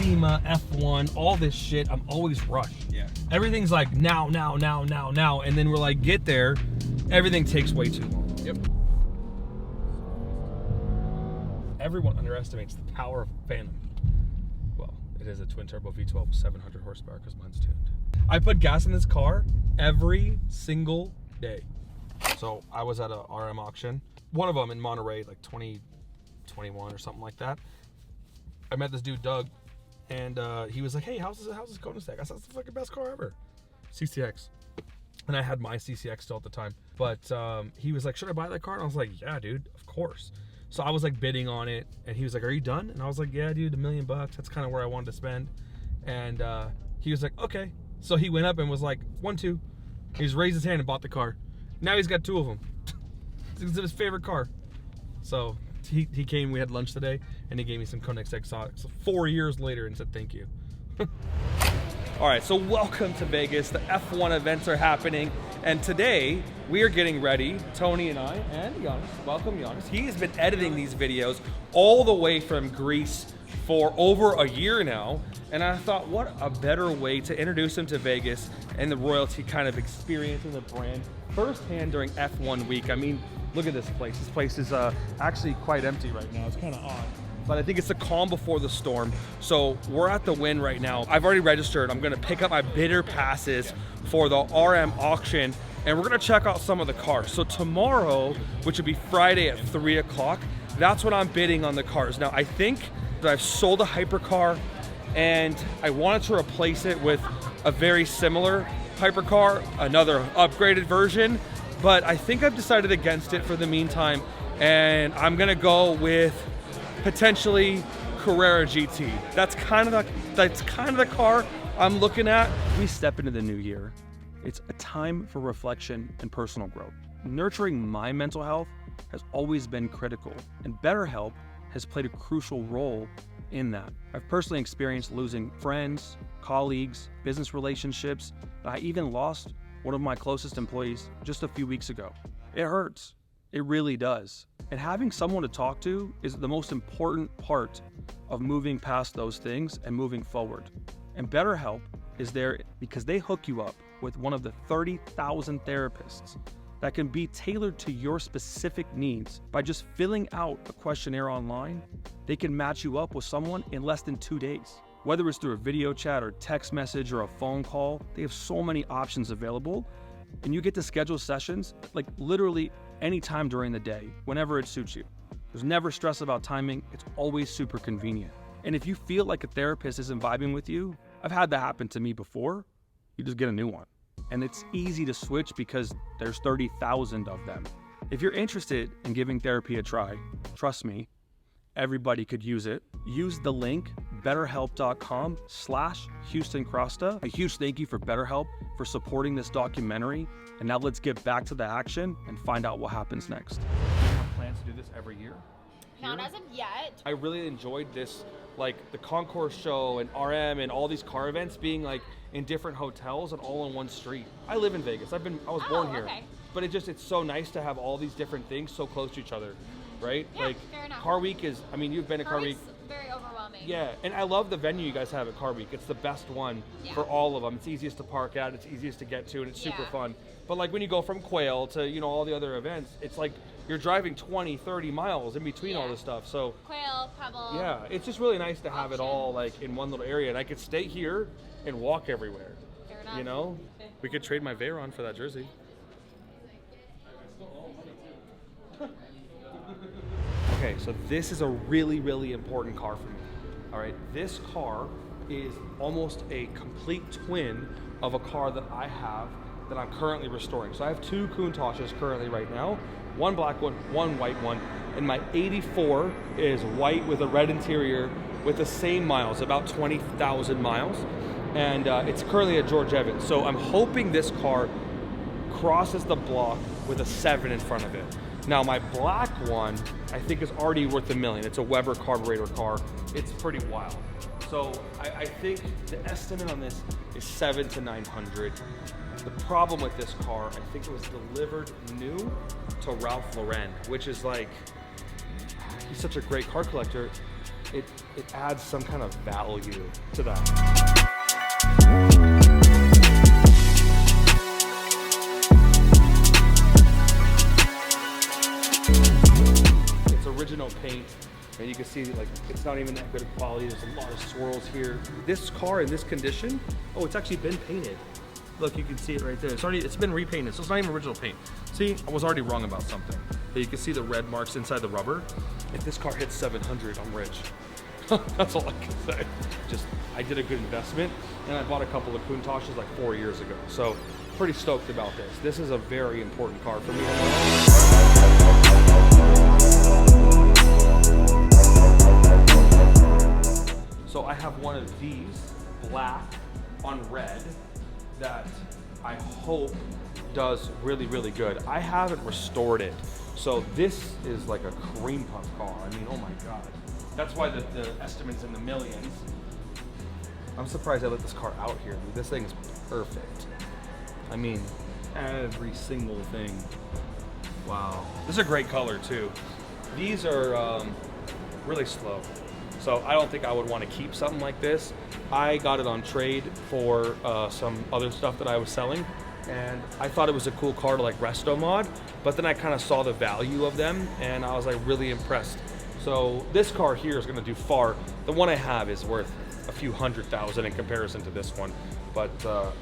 SEMA, F1, all this shit, I'm always rushed. Yeah. Everything's like now. And then we're like, get there, everything takes way too long. Yep. Everyone underestimates the power of Phantom. Well, it is a twin turbo V12 with 700 horsepower because mine's tuned. I put gas in this car every single day. So I was at a RM auction, one of them in Monterey, like 2021 or something like that. I met this dude, Doug, and he was like, hey, how's this Koenigsegg? I said, it's the fucking best car ever. CCX. And I had my CCX still at the time. But he was like, should I buy that car? And I was like, yeah, dude, of course. So I was like bidding on it, and he was like, are you done? And I was like, yeah, dude, $1 million. That's kind of where I wanted to spend. And he was like, okay. So he went up and was like, 1, 2. He just raised his hand and bought the car. Now he's got 2 of them. It's his favorite car. So he came, we had lunch today, and he gave me some Koenigsegg socks 4 years later and said thank you. All right, so welcome to Vegas. The F1 events are happening, and today we are getting ready, Tony and I, and Giannis. Welcome, Giannis. He has been editing these videos all the way from Greece for over a year now, and I thought, what a better way to introduce him to Vegas and the royalty kind of experience in the brand firsthand during F1 week. I mean, look at this place. This place is actually quite empty right now. It's kind of odd. But I think it's the calm before the storm. So we're at the Wynn right now. I've already registered. I'm gonna pick up my bidder passes for the RM auction, and we're gonna check out some of the cars. So tomorrow, which would be Friday at 3 o'clock, that's when I'm bidding on the cars. Now I think that I've sold a hypercar, and I wanted to replace it with a very similar hypercar, another upgraded version, but I think I've decided against it for the meantime, and I'm gonna go with potentially Carrera GT. That's kind of the car I'm looking at. We step into the new year. It's a time for reflection and personal growth. Nurturing my mental health has always been critical, and BetterHelp has played a crucial role in that. I've personally experienced losing friends, colleagues, business relationships. I even lost one of my closest employees just a few weeks ago. It hurts. It really does. And having someone to talk to is the most important part of moving past those things and moving forward. And BetterHelp is there because they hook you up with one of the 30,000 therapists that can be tailored to your specific needs. By just filling out a questionnaire online, they can match you up with someone in less than 2 days. Whether it's through a video chat or text message or a phone call, they have so many options available, and you get to schedule sessions like literally anytime during the day, whenever it suits you. There's never stress about timing. It's always super convenient. And if you feel like a therapist isn't vibing with you, I've had that happen to me before, you just get a new one. And it's easy to switch because there's 30,000 of them. If you're interested in giving therapy a try, trust me, everybody could use it. Use the link betterhelp.com/Houston Crosta. A huge thank you for BetterHelp for supporting this documentary. And now let's get back to the action and find out what happens next. Do you have plans to do this every year? Not as of yet. I really enjoyed this, like the Concourse show and RM and all these car events being like in different hotels and all on one street. I live in Vegas. I was born here. Okay. But it's so nice to have all these different things so close to each other, right? Yeah, fair enough. Car Week is, I mean, you've been to Car Week. Very overwhelming. Yeah, and I love the venue you guys have at Car Week. It's the best one for all of them. It's easiest to park at, it's easiest to get to, and it's super fun. But like when you go from Quail to, you know, all the other events, it's like you're driving 20, 30 miles in between all this stuff. So Quail, Pebble. yeah, it's just really nice to have it all like in one little area, and I could stay here and walk everywhere. Fair enough. You know? We could trade my Veyron for that jersey. Okay, so this is a really, really important car for me. All right, this car is almost a complete twin of a car that I have that I'm currently restoring. So I have 2 Countachs currently right now, one black one, one white one, and my 84 is white with a red interior with the same miles, about 20,000 miles, and it's currently at George Evans. So I'm hoping this car crosses the block with a 7 in front of it. Now my black one, I think is already worth $1 million. It's a Weber carburetor car. It's pretty wild. So I think the estimate on this is 700 to 900. The problem with this car, I think it was delivered new to Ralph Lauren, which is like, he's such a great car collector. it adds some kind of value to that. Original paint, and you can see like it's not even that good of quality. There's a lot of swirls here. This car in this condition, oh, it's actually been painted. Look, you can see it right there. It's been repainted, so it's not even original paint. See, I was already wrong about something. But you can see the red marks inside the rubber. If this car hits 700, I'm rich. That's all I can say. I did a good investment, and I bought a couple of Countachs like 4 years ago. So pretty stoked about this. This is a very important car for me. So I have one of these black on red that I hope does really, really good. I haven't restored it. So this is like a cream puff car. I mean, oh my God. That's why the estimate's in the millions. I'm surprised I let this car out here. Dude. This thing is perfect. I mean, every single thing. Wow. This is a great color too. These are really slow. So I don't think I would want to keep something like this. I got it on trade for some other stuff that I was selling, and I thought it was a cool car to like resto mod, but then I kind of saw the value of them, and I was like really impressed. So this car here is going to do far. The one I have is worth a few $100,000 in comparison to this one, but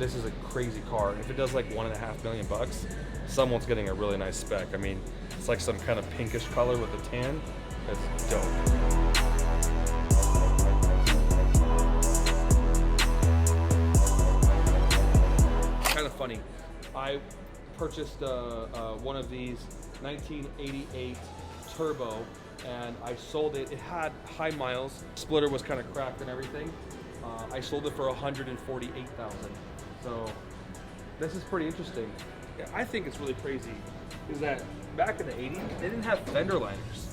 this is a crazy car. And if it does like $1.5 million bucks, someone's getting a really nice spec. I mean, it's like some kind of pinkish color with a tan. It's dope. Kind of funny. I purchased one of these 1988 turbo, and I sold it. It had high miles. Splitter was kind of cracked and everything. I sold it for $148,000. So this is pretty interesting. I think it's really crazy is that back in the 80s, they didn't have fender liners.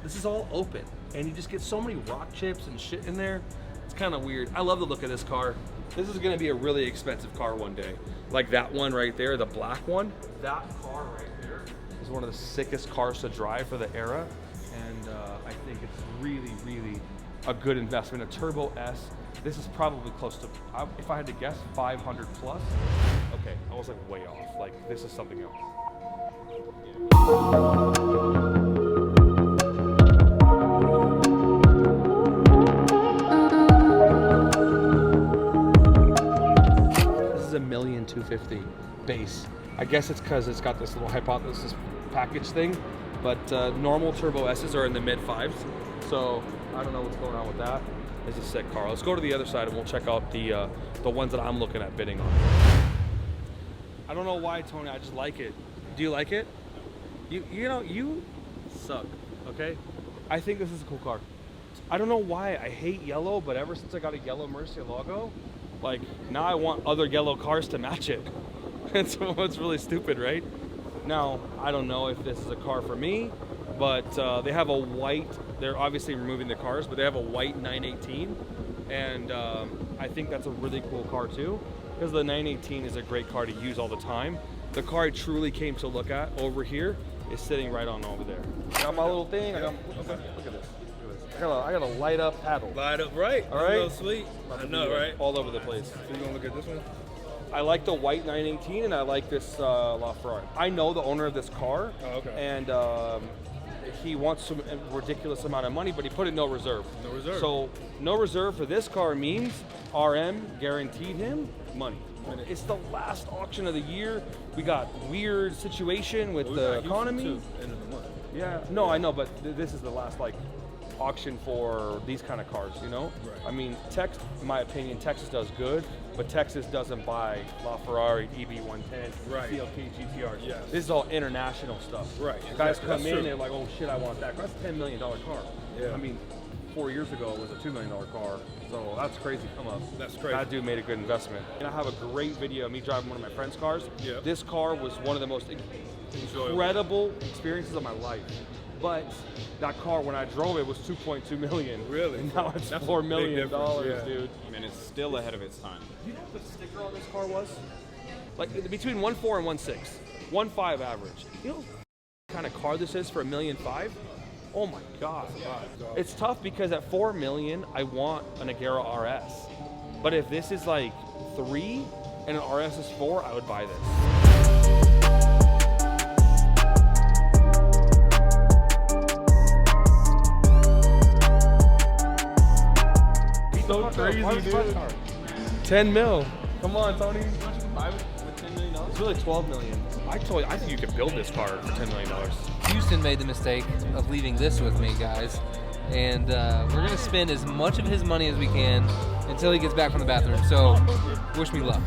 This is all open, and you just get so many rock chips and shit in there. It's kind of weird. I love the look of this car. This is gonna be a really expensive car one day. Like that one right there, the black one. That car right there is one of the sickest cars to drive for the era. And I think it's really, really a good investment. A Turbo S, this is probably close to, if I had to guess, 500 plus. Okay, I was like way off. Like this is something else. $1,250,000 base. I guess it's because it's got this little hypothesis package thing, but normal Turbo S's are in the mid fives, so I don't know what's going on with that. It's a sick car. Let's go to the other side and we'll check out the ones that I'm looking at bidding on. I don't know why, Tony. I just like it. Do you like it? You know, you suck. Okay. I think this is a cool car. I don't know why I hate yellow, but ever since I got a yellow Murcielago, like now I want other yellow cars to match it. It's really stupid, right? Now, I don't know if this is a car for me, but they have a white, they're obviously removing the cars, but they have a white 918. And I think that's a really cool car too, because the 918 is a great car to use all the time. The car I truly came to look at over here is sitting right on over there. I got my little thing, look at this. I got a light up paddle. Light up, right? All right. That's sweet. I know, right? All over the place. So you gonna look at this one? I like the white 918 and I like this LaFerrari. I know the owner of this car. Oh, okay. And he wants some ridiculous amount of money, but he put in no reserve. No reserve. So no reserve for this car means RM guaranteed him money. It's the last auction of the year. We got weird situation with the economy. End of the month. Yeah. No, I know, but this is the last like auction for these kind of cars, you know? Right. I mean, in my opinion, Texas does good, but Texas doesn't buy LaFerrari, EB110, Right. CLK GTRs. Yes. This is all international stuff. Right. Guys Exactly. come That's in true. and like, oh shit, I want that. That's a $10 million car. Yeah. I mean, 4 years ago it was a $2 million car, so that's crazy come up. That's crazy. That dude made a good investment. And I have a great video of me driving one of my friend's cars. Yeah. This car was one of the most incredible experiences of my life. But that car, when I drove it, was $2.2 million. Really? And now it's That's a $4 big million, difference, yeah. dude. And it's still ahead of its time. Do you know what the sticker on this car was? Like between 1.4 and 1.6. 1.5 average. You know what kind of car this is for $1.5 million? Oh my god. It's tough because at $4 million, I want an Agera RS. But if this is like 3 and an RS is 4, I would buy this. So crazy, dude. 10 mil. Come on, Tony. It's really 12 million. I think you could build this car for $10 million. Houston made the mistake of leaving this with me, guys. And we're going to spend as much of his money as we can until he gets back from the bathroom. So, wish me luck.